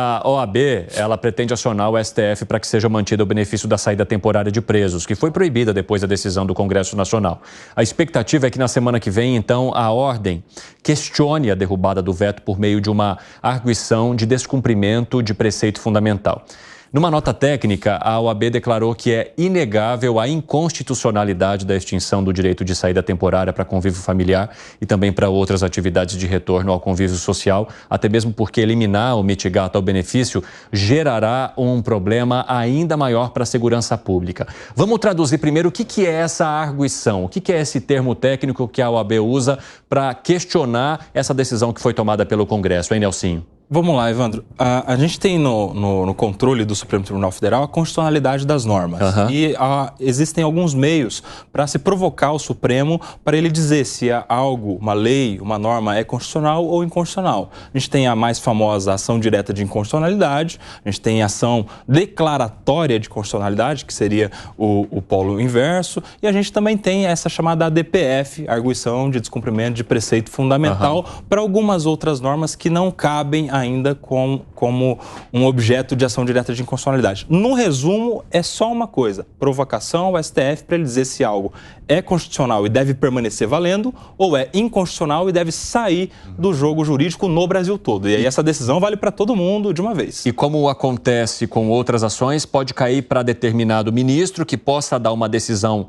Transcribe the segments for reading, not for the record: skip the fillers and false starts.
A OAB, ela pretende acionar o STF para que seja mantido o benefício da saída temporária de presos, que foi proibida depois da decisão do Congresso Nacional. A expectativa é que na semana que vem, então, a ordem questione a derrubada do veto por meio de uma arguição de descumprimento de preceito fundamental. Numa nota técnica, a OAB declarou que é inegável a inconstitucionalidade da extinção do direito de saída temporária para convívio familiar e também para outras atividades de retorno ao convívio social, até mesmo porque eliminar ou mitigar tal benefício gerará um problema ainda maior para a segurança pública. Vamos traduzir primeiro o que é essa arguição, o que é esse termo técnico que a OAB usa para questionar essa decisão que foi tomada pelo Congresso, hein, Nelsinho? Vamos lá, Evandro. A gente tem no controle do Supremo Tribunal Federal a constitucionalidade das normas. E existem alguns meios para se provocar o Supremo para ele dizer se algo, uma lei, uma norma é constitucional ou inconstitucional. A gente tem a mais famosa ação direta de inconstitucionalidade, a gente tem a ação declaratória de constitucionalidade, que seria o polo inverso, e a gente também tem essa chamada ADPF, arguição de descumprimento de preceito fundamental, para algumas outras normas que não cabem ainda como um objeto de ação direta de inconstitucionalidade. No resumo, é só uma coisa: provocação ao STF para ele dizer se algo é constitucional e deve permanecer valendo ou é inconstitucional e deve sair do jogo jurídico no Brasil todo. E aí essa decisão vale para todo mundo de uma vez. E como acontece com outras ações, pode cair para determinado ministro que possa dar uma decisão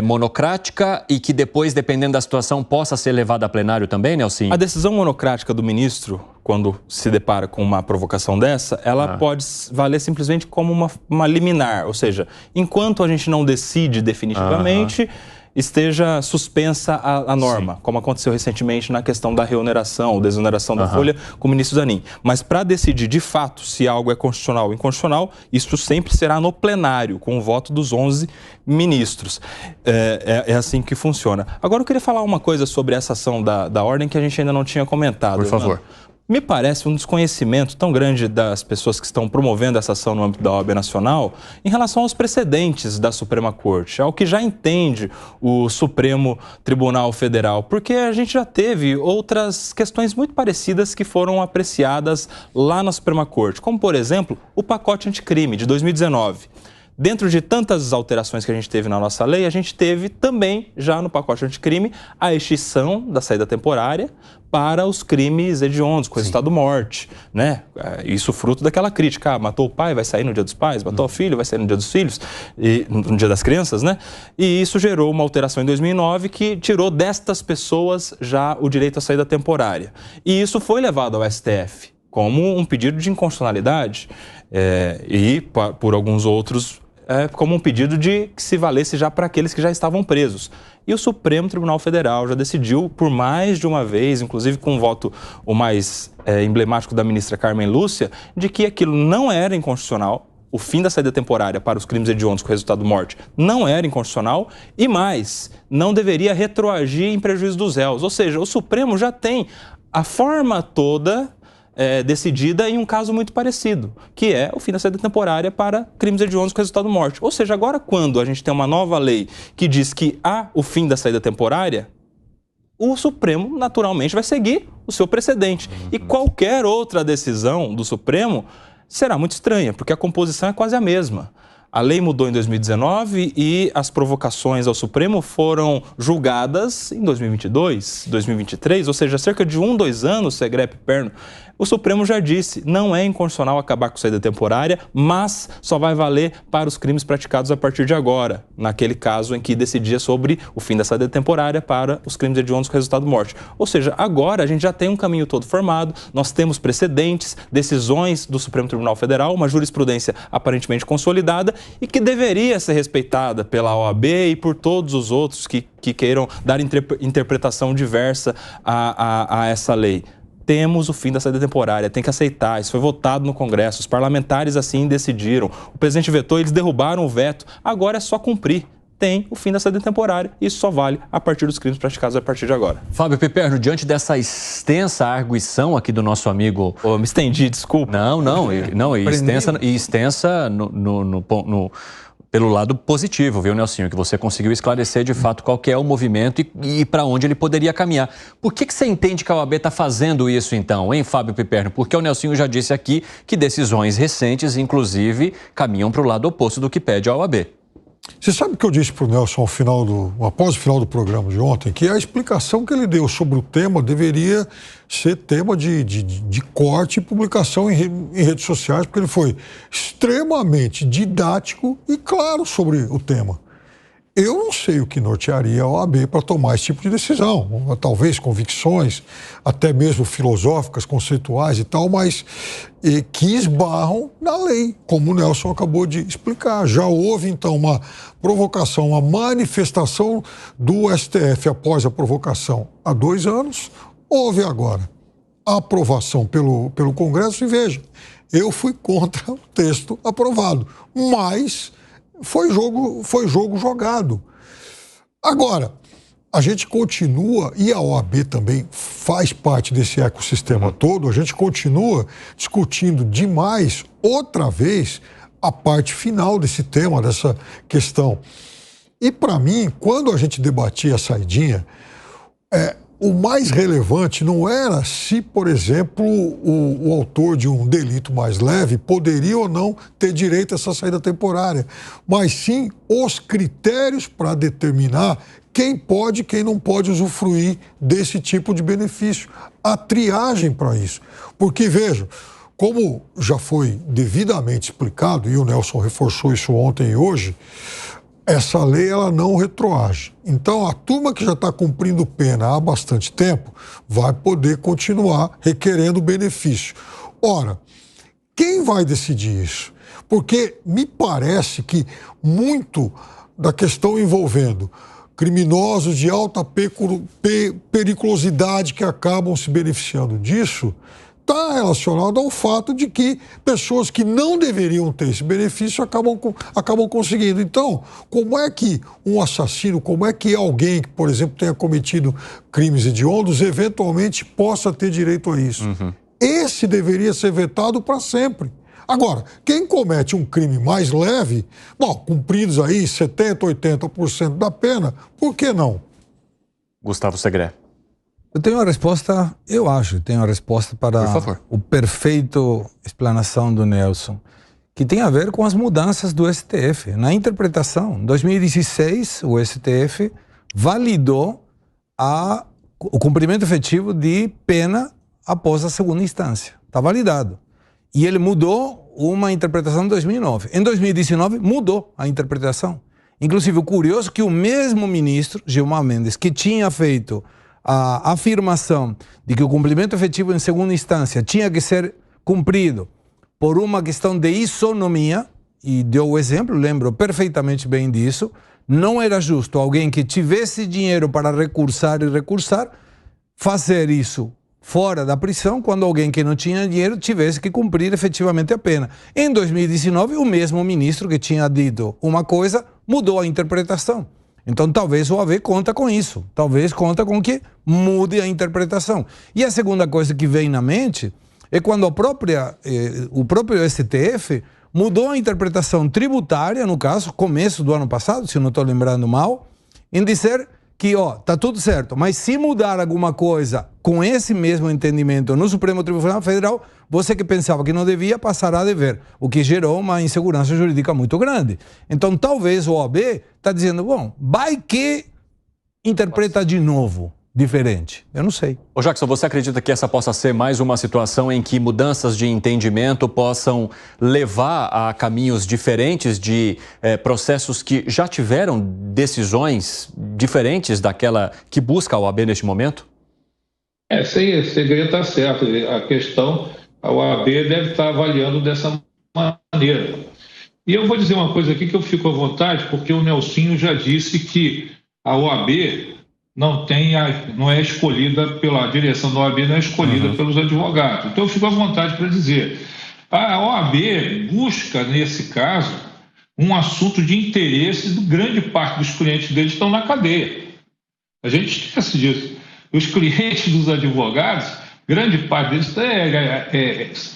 monocrática e que depois, dependendo da situação, possa ser levada a plenário também, Nelson? A decisão monocrática do ministro, quando se depara com uma provocação dessa, ela pode valer simplesmente como uma liminar, ou seja, enquanto a gente não decide definitivamente, esteja suspensa a norma, como aconteceu recentemente na questão da reoneração ou desoneração da folha com o ministro Zanin. Mas para decidir de fato se algo é constitucional ou inconstitucional, isso sempre será no plenário, com o voto dos 11 ministros. É assim que funciona. Agora eu queria falar uma coisa sobre essa ação da ordem que a gente ainda não tinha comentado. Por favor. Me parece um desconhecimento tão grande das pessoas que estão promovendo essa ação no âmbito da OAB Nacional em relação aos precedentes da Suprema Corte, ao que já entende o Supremo Tribunal Federal, porque a gente já teve outras questões muito parecidas que foram apreciadas lá na Suprema Corte, como, por exemplo, o pacote anticrime de 2019. Dentro de tantas alterações que a gente teve na nossa lei, a gente teve também, já no pacote anticrime, a extinção da saída temporária para os crimes hediondos, com resultado morte, né? Isso fruto daquela crítica, matou o pai, vai sair no dia dos pais, matou o filho, vai sair no dia dos filhos, e no dia das crianças, né? E isso gerou uma alteração em 2009 que tirou destas pessoas já o direito à saída temporária. E isso foi levado ao STF como um pedido de inconstitucionalidade e por alguns outros como um pedido de que se valesse já para aqueles que já estavam presos. E o Supremo Tribunal Federal já decidiu por mais de uma vez, inclusive com o voto o mais emblemático da ministra Carmen Lúcia, de que aquilo não era inconstitucional. O fim da saída temporária para os crimes hediondos com resultado morte não era inconstitucional e mais, não deveria retroagir em prejuízo dos réus. Ou seja, o Supremo já tem a forma toda decidida em um caso muito parecido, que é o fim da saída temporária para crimes hediondos com resultado morte. Ou seja, agora quando a gente tem uma nova lei que diz que há o fim da saída temporária, o Supremo naturalmente vai seguir o seu precedente. E qualquer outra decisão do Supremo será muito estranha, porque a composição é quase a mesma. A lei mudou em 2019 e as provocações ao Supremo foram julgadas em 2022, 2023, ou seja, cerca de 2 anos, Segrepe Perno. O Supremo já disse, não é inconstitucional acabar com saída temporária, mas só vai valer para os crimes praticados a partir de agora, naquele caso em que decidia sobre o fim da saída temporária para os crimes hediondos com resultado morte. Ou seja, agora a gente já tem um caminho todo formado, nós temos precedentes, decisões do Supremo Tribunal Federal, uma jurisprudência aparentemente consolidada e que deveria ser respeitada pela OAB e por todos os outros que queiram dar interpretação diversa a essa lei. Temos o fim da saída temporária, tem que aceitar, isso foi votado no Congresso, os parlamentares assim decidiram, o presidente vetou, eles derrubaram o veto, agora é só cumprir. Tem o fim da saída temporária e isso só vale a partir dos crimes praticados a partir de agora. Fábio Piperno, diante dessa extensa arguição aqui do nosso amigo... Me estendi, desculpa. Não, extensa pelo lado positivo, viu, Nelsinho? Que você conseguiu esclarecer de fato qual que é o movimento e para onde ele poderia caminhar. Por que você entende que a OAB está fazendo isso então, hein, Fábio Piperno? Porque o Nelsinho já disse aqui que decisões recentes, inclusive, caminham para o lado oposto do que pede a OAB. Você sabe que eu disse para o Nelson após o final do programa de ontem, que a explicação que ele deu sobre o tema deveria ser tema de corte e publicação em redes sociais, porque ele foi extremamente didático e claro sobre o tema. Eu não sei o que nortearia a OAB para tomar esse tipo de decisão, talvez convicções, até mesmo filosóficas, conceituais e tal, mas que esbarram na lei, como o Nelson acabou de explicar. Já houve, então, uma provocação, uma manifestação do STF após a provocação há 2 anos, houve agora a aprovação pelo Congresso e veja, eu fui contra o texto aprovado, mas foi jogo jogado. Agora, a gente continua, e a OAB também faz parte desse ecossistema todo, a gente continua discutindo demais, outra vez, a parte final desse tema, dessa questão. E, para mim, quando a gente debatia a saidinha, o mais relevante não era se, por exemplo, o autor de um delito mais leve poderia ou não ter direito a essa saída temporária, mas sim os critérios para determinar quem pode e quem não pode usufruir desse tipo de benefício. A triagem para isso. Porque, vejam, como já foi devidamente explicado, e o Nelson reforçou isso ontem e hoje, essa lei ela não retroage. Então, a turma que já está cumprindo pena há bastante tempo vai poder continuar requerendo benefício. Ora, quem vai decidir isso? Porque me parece que muito da questão envolvendo criminosos de alta periculosidade que acabam se beneficiando disso está relacionado ao fato de que pessoas que não deveriam ter esse benefício acabam conseguindo. Então, como é que um assassino, como é que alguém que, por exemplo, tenha cometido crimes hediondos, eventualmente possa ter direito a isso? Esse deveria ser vetado para sempre. Agora, quem comete um crime mais leve, cumpridos aí 70%, 80% da pena, por que não? Gustavo Segré. Eu tenho uma resposta, eu acho, tenho uma resposta para o perfeito explanação do Nelson, que tem a ver com as mudanças do STF. Na interpretação, em 2016, o STF validou o cumprimento efetivo de pena após a segunda instância. Está validado. E ele mudou uma interpretação em 2009. Em 2019, mudou a interpretação. Inclusive, o curioso é que o mesmo ministro, Gilmar Mendes, que tinha feito a afirmação de que o cumprimento efetivo em segunda instância tinha que ser cumprido por uma questão de isonomia, e deu o exemplo, lembro perfeitamente bem disso, não era justo alguém que tivesse dinheiro para recursar, fazer isso fora da prisão, quando alguém que não tinha dinheiro tivesse que cumprir efetivamente a pena. Em 2019, o mesmo ministro que tinha dito uma coisa mudou a interpretação. Então, talvez o OAB conta com isso. Talvez conta com que mude a interpretação. E a segunda coisa que vem na mente é quando o próprio STF mudou a interpretação tributária, no caso, começo do ano passado, se eu não estou lembrando mal, em dizer que, tá tudo certo, mas se mudar alguma coisa com esse mesmo entendimento no Supremo Tribunal Federal, você que pensava que não devia, passará a dever, o que gerou uma insegurança jurídica muito grande. Então, talvez o OAB está dizendo, vai que interpreta de novo, diferente. Eu não sei. Ô Jackson, você acredita que essa possa ser mais uma situação em que mudanças de entendimento possam levar a caminhos diferentes de processos que já tiveram decisões diferentes daquela que busca a OAB neste momento? Segredo está certo. A questão, a OAB deve estar avaliando dessa maneira. E eu vou dizer uma coisa aqui que eu fico à vontade, porque o Nelsinho já disse que a OAB não é escolhida a direção da OAB não é escolhida pelos advogados. Então eu fico à vontade para dizer, a OAB busca, nesse caso, um assunto de interesse de grande parte dos clientes deles estão na cadeia. A gente esquece disso. Os clientes dos advogados, grande parte deles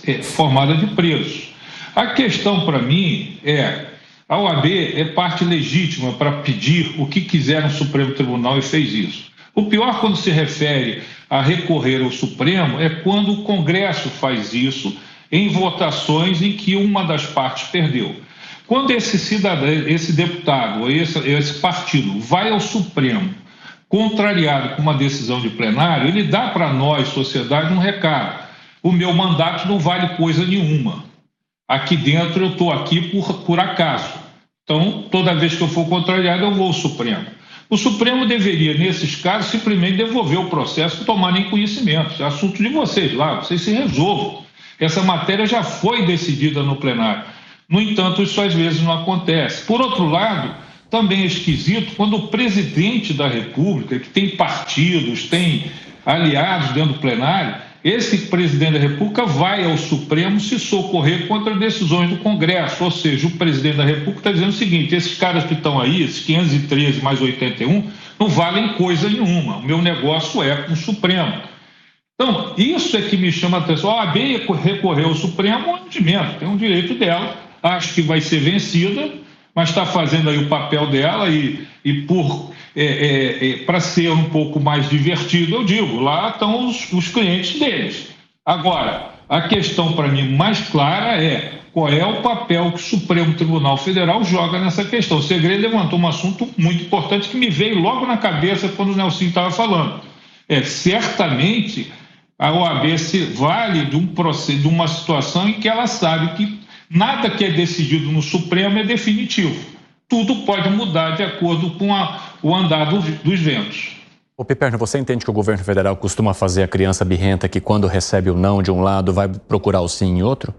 é formada de presos. A questão para mim é A OAB é parte legítima para pedir o que quiser no Supremo Tribunal e fez isso. O pior, quando se refere a recorrer ao Supremo, é quando o Congresso faz isso em votações em que uma das partes perdeu. Quando esse cidadão, esse deputado, ou esse partido vai ao Supremo, contrariado com uma decisão de plenário, ele dá para nós, sociedade, um recado. O meu mandato não vale coisa nenhuma. Aqui dentro eu estou aqui por acaso. Então, toda vez que eu for contrariado, eu vou ao Supremo. O Supremo deveria, nesses casos, simplesmente devolver o processo e tomar nem conhecimento. Isso é assunto de vocês lá, vocês se resolvam. Essa matéria já foi decidida no plenário. No entanto, isso às vezes não acontece. Por outro lado, também é esquisito quando o presidente da República, que tem partidos, tem aliados dentro do plenário, esse presidente da República vai ao Supremo se socorrer contra decisões do Congresso. Ou seja, o presidente da República está dizendo o seguinte: esses caras que estão aí, esses 513 mais 81, não valem coisa nenhuma. O meu negócio é com o Supremo. Então, isso é que me chama a atenção. A OAB recorrer ao Supremo é um rendimento, tem um direito dela. Acho que vai ser vencida, mas está fazendo aí o papel dela para ser um pouco mais divertido, eu digo, lá estão os clientes deles. Agora, a questão para mim mais clara é qual é o papel que o Supremo Tribunal Federal joga nessa questão. O Segredo levantou um assunto muito importante que me veio logo na cabeça quando o Nelson estava falando. Certamente a OAB se vale de uma situação em que ela sabe que nada que é decidido no Supremo é definitivo. Tudo pode mudar de acordo com o andar dos ventos. Ô Piperno, você entende que o governo federal costuma fazer a criança birrenta que quando recebe o não de um lado vai procurar o sim em outro?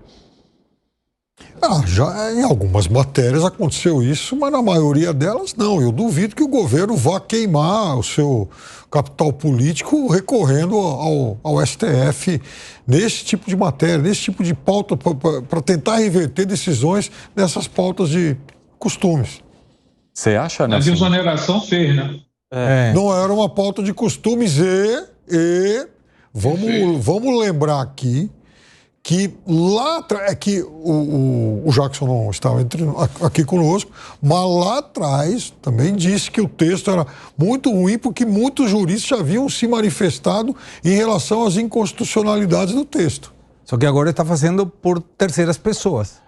Já em algumas matérias aconteceu isso, mas na maioria delas não. Eu duvido que o governo vá queimar o seu capital político recorrendo ao STF nesse tipo de matéria, nesse tipo de pauta, para tentar reverter decisões nessas pautas de costumes. Você acha, né? A desoneração fez, né? Não era uma pauta de costumes vamos lembrar aqui que lá atrás, que o Jackson não estava aqui conosco, mas lá atrás também disse que o texto era muito ruim porque muitos juristas já haviam se manifestado em relação às inconstitucionalidades do texto. Só que agora está fazendo por terceiras pessoas.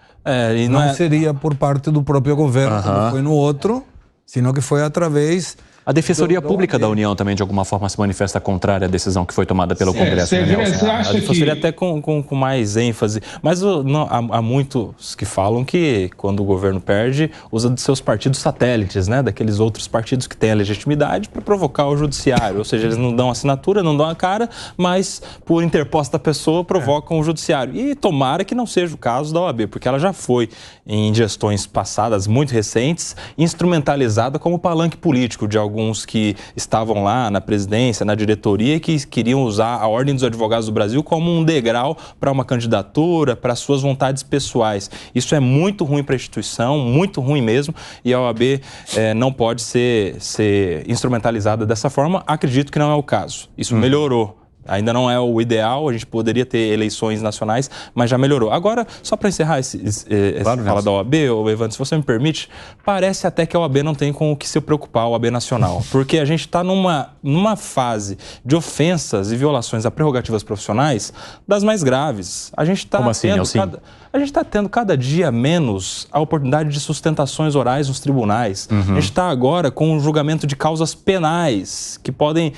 E não seria por parte do próprio governo, como foi no outro, sino que foi através... A Defensoria Pública da União também, de alguma forma, se manifesta contrária à decisão que foi tomada pelo Congresso. A Defensoria até com mais ênfase. Mas há muitos que falam que, quando o governo perde, usa de seus partidos satélites, né? Daqueles outros partidos que têm a legitimidade para provocar o judiciário. Ou seja, eles não dão assinatura, não dão a cara, mas, por interposta pessoa, provocam o judiciário. E tomara que não seja o caso da OAB, porque ela já foi, em gestões passadas, muito recentes, instrumentalizada como palanque político de alguns que estavam lá na presidência, na diretoria, e que queriam usar a Ordem dos Advogados do Brasil como um degrau para uma candidatura, para suas vontades pessoais. Isso é muito ruim para a instituição, muito ruim mesmo, e a OAB não pode ser instrumentalizada dessa forma. Acredito que não é o caso. Isso melhorou. Ainda não é o ideal, a gente poderia ter eleições nacionais, mas já melhorou. Agora, só para encerrar essa fala da OAB, Evandro, se você me permite, parece até que a OAB não tem com o que se preocupar, a OAB Nacional, porque a gente está numa fase de ofensas e violações a prerrogativas profissionais das mais graves. A gente está a gente está tendo cada dia menos a oportunidade de sustentações orais nos tribunais. A gente está agora com um julgamento de causas penais que podem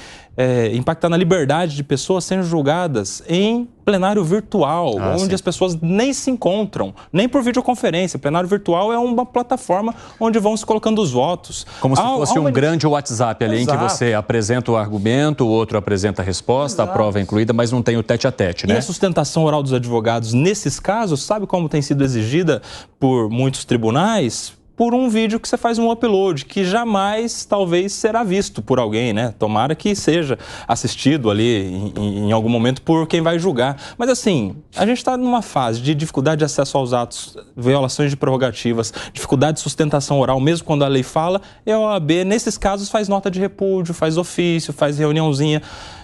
impactar na liberdade de pessoas sendo julgadas em plenário virtual, onde as pessoas nem se encontram, nem por videoconferência. O plenário virtual é uma plataforma onde vão se colocando os votos. Como se fosse um grande WhatsApp ali, em que você apresenta o argumento, o outro apresenta a resposta, a prova é incluída, mas não tem o tete-a-tete, né? E a sustentação oral dos advogados, nesses casos, sabe como tem sido exigida por muitos tribunais? Por um vídeo que você faz um upload, que jamais, talvez, será visto por alguém, né? Tomara que seja assistido ali em algum momento por quem vai julgar. Mas, assim, a gente está numa fase de dificuldade de acesso aos atos, violações de prerrogativas, dificuldade de sustentação oral, mesmo quando a lei fala, e a OAB, nesses casos, faz nota de repúdio, faz ofício, faz reuniãozinha.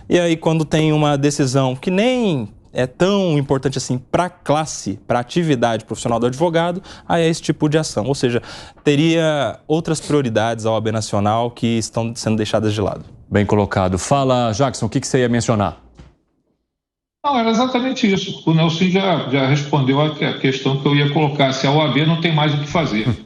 E aí, quando tem uma decisão que nem é tão importante assim para a classe, para a atividade profissional do advogado, a esse tipo de ação. Ou seja, teria outras prioridades à OAB Nacional que estão sendo deixadas de lado. Bem colocado. Fala, Jackson, o que você ia mencionar? Não, era exatamente isso. O Nelson já respondeu a questão que eu ia colocar. Se a OAB não tem mais o que fazer.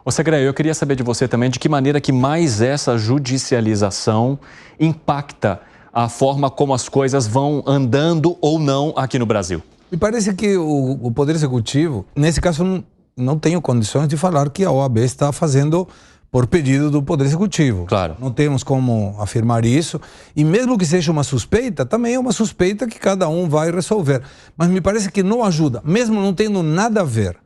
Ô, Segré, eu queria saber de você também de que maneira que mais essa judicialização impacta a forma como as coisas vão andando ou não aqui no Brasil. Me parece que o Poder Executivo, nesse caso, não tenho condições de falar que a OAB está fazendo por pedido do Poder Executivo. Claro. Não temos como afirmar isso. E mesmo que seja uma suspeita, também é uma suspeita que cada um vai resolver. Mas me parece que não ajuda, mesmo não tendo nada a ver.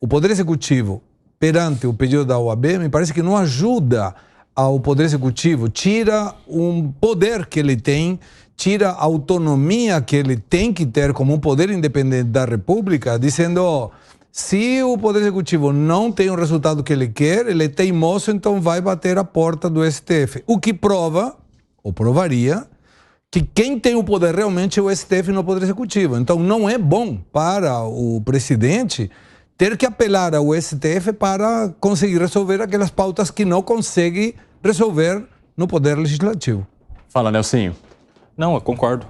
O Poder Executivo, perante o pedido da OAB, me parece que não ajuda ao Poder Executivo, tira um poder que ele tem, tira a autonomia que ele tem que ter como um poder independente da República, dizendo... Se o Poder Executivo não tem o resultado que ele quer, ele é teimoso, então vai bater a porta do STF. O que prova, ou provaria, que quem tem o poder realmente é o STF no Poder Executivo. Então não é bom para o presidente ter que apelar ao STF para conseguir resolver aquelas pautas que não consegue resolver no Poder Legislativo. Fala, Nelsinho. Não, eu concordo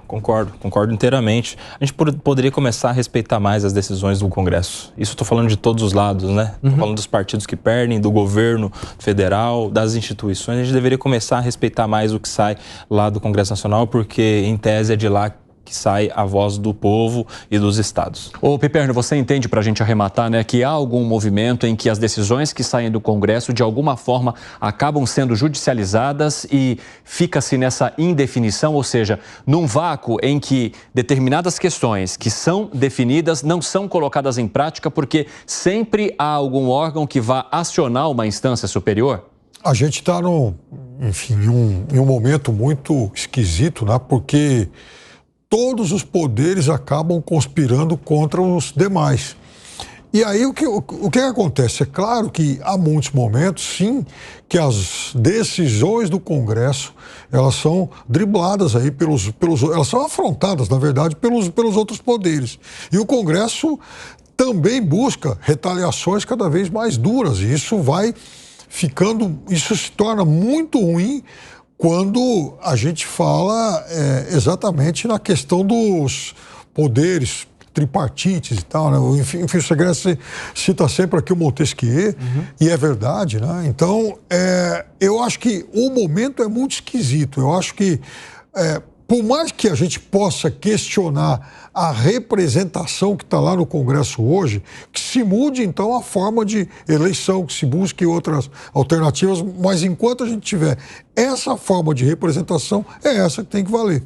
inteiramente. A gente poderia começar a respeitar mais as decisões do Congresso. Isso estou falando de todos os lados, né? Estou falando dos partidos que perdem, do governo federal, das instituições. A gente deveria começar a respeitar mais o que sai lá do Congresso Nacional, porque, em tese, é de lá que sai a voz do povo e dos estados. Ô, Piperno, você entende, para a gente arrematar, né, que há algum movimento em que as decisões que saem do Congresso, de alguma forma, acabam sendo judicializadas e fica-se nessa indefinição, ou seja, num vácuo em que determinadas questões que são definidas não são colocadas em prática porque sempre há algum órgão que vá acionar uma instância superior? A gente está, em um momento muito esquisito, né, porque... todos os poderes acabam conspirando contra os demais. E aí o que acontece? É claro que há muitos momentos, sim, que as decisões do Congresso, elas são dribladas aí elas são afrontadas, na verdade, pelos outros poderes. E o Congresso também busca retaliações cada vez mais duras. E isso se torna muito ruim quando a gente fala exatamente na questão dos poderes tripartites e tal, né? Enfim, o Segré cita sempre aqui o Montesquieu, e é verdade, né? Então, eu acho que o momento é muito esquisito. Eu acho que, por mais que a gente possa questionar a representação que está lá no Congresso hoje, que se mude, então, a forma de eleição, que se busque outras alternativas, mas enquanto a gente tiver essa forma de representação, é essa que tem que valer.